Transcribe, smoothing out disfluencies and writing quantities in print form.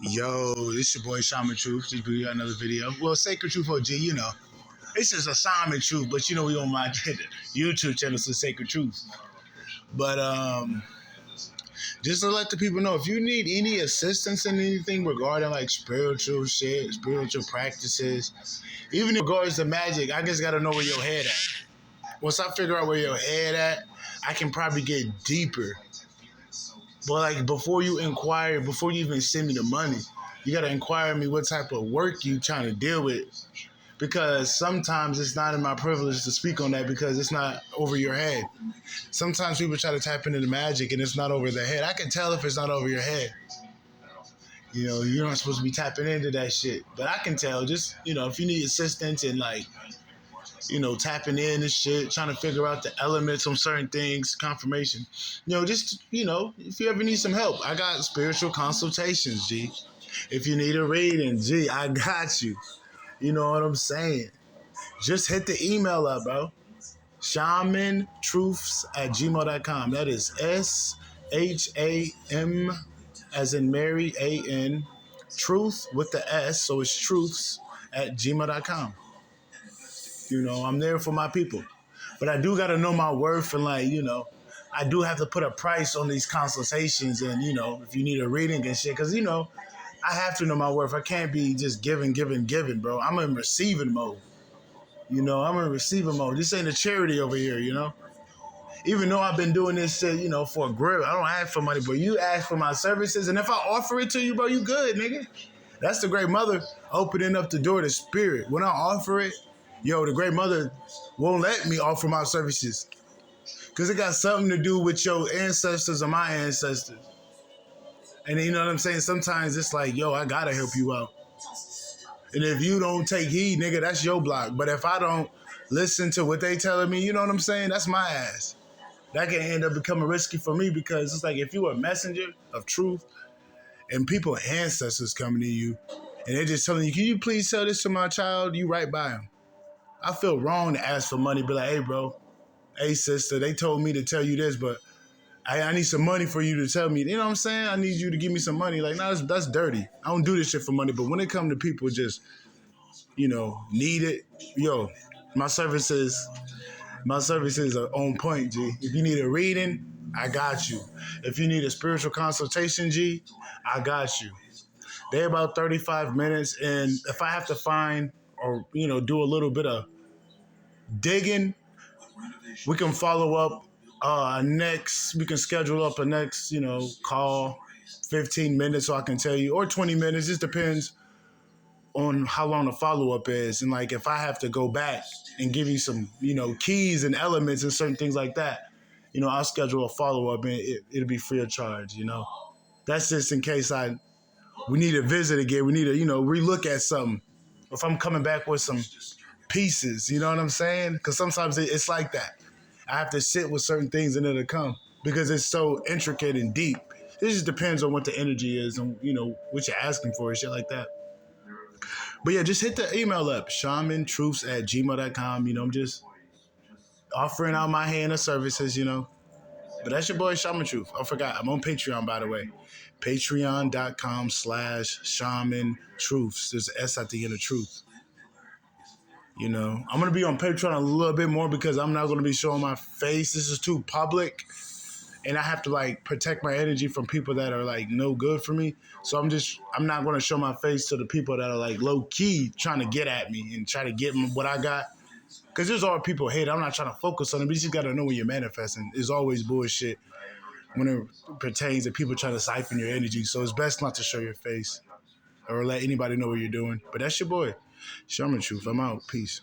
Yo, this your boy Shamantruths. Just bring you another video. Well, Sacred Truth OG, It's just a Shaman Truth, but we on my YouTube channel, so Sacred Truth. But just to let the people know, if you need any assistance in anything regarding like spiritual shit, spiritual practices, even in regards to magic, I just gotta know where your head at. Once I figure out where your head at, I can probably get deeper. But like before you inquire, before you even send me the money, you gotta inquire me what type of work you trying to deal with. Because sometimes it's not in my privilege to speak on that because it's not over your head. Sometimes people try to tap into the magic and it's not over their head. I can tell if it's not over your head. You're not supposed to be tapping into that shit. But I can tell just, if you need assistance and like, tapping in and shit, trying to figure out the elements on certain things, confirmation. If you ever need some help, I got spiritual consultations, G. If you need a reading, G, I got you. You know what I'm saying? Just hit the email up, bro. Shamantruths@gmail.com. That is SHAM as in Mary, AN, truth with the S, so it's truths@gmail.com. I'm there for my people. But I do got to know my worth and I do have to put a price on these consultations and, if you need a reading and shit, because, I have to know my worth. I can't be just giving, bro. I'm in receiving mode. I'm in receiving mode. This ain't a charity over here, Even though I've been doing this shit, for a grip, I don't ask for money, but you ask for my services, and if I offer it to you, bro, you good, nigga. That's the Great Mother opening up the door to spirit. When I offer it, the Great Mother won't let me offer my services because it got something to do with your ancestors or my ancestors. And you know what I'm saying? Sometimes it's like, I gotta help you out. And if you don't take heed, nigga, that's your block. But if I don't listen to what they telling me, you know what I'm saying? That's my ass. That can end up becoming risky for me because it's like if you are a messenger of truth and people ancestors coming to you and they're just telling you, can you please sell this to my child? You right by them. I feel wrong to ask for money, be like, hey, bro, hey, sister, they told me to tell you this, but I need some money for you to tell me. You know what I'm saying? I need you to give me some money. Like, no, that's dirty. I don't do this shit for money. But when it comes to people just, need it, my services are on point, G. If you need a reading, I got you. If you need a spiritual consultation, G, I got you. They're about 35 minutes. And if I have to find or, do a little bit of digging, we can follow up we can schedule up a next, call, 15 minutes so I can tell you, or 20 minutes. Just depends on how long the follow-up is. And like, if I have to go back and give you some, keys and elements and certain things like that, I'll schedule a follow-up and it'll be free of charge, That's just in case we need to visit again. We need to, relook at something. If I'm coming back with some pieces, you know what I'm saying? Because sometimes it's like that. I have to sit with certain things and it'll come because it's so intricate and deep. It just depends on what the energy is and, what you're asking for and shit like that. But yeah, just hit the email up, shamantruths@gmail.com. I'm just offering out my hand of services, But that's your boy, Shaman Truth. I forgot. I'm on Patreon, by the way. Patreon.com/shamantruths. There's an S at the end of truth. I'm going to be on Patreon a little bit more because I'm not going to be showing my face. This is too public. And I have to protect my energy from people that are no good for me. So I'm not going to show my face to the people that are low key trying to get at me and try to get what I got. Because there's all people hate. I'm not trying to focus on it, but you just got to know when you're manifesting. It's always bullshit when it pertains to people trying to siphon your energy. So it's best not to show your face or let anybody know what you're doing. But that's your boy, Shaman Truth. I'm out. Peace.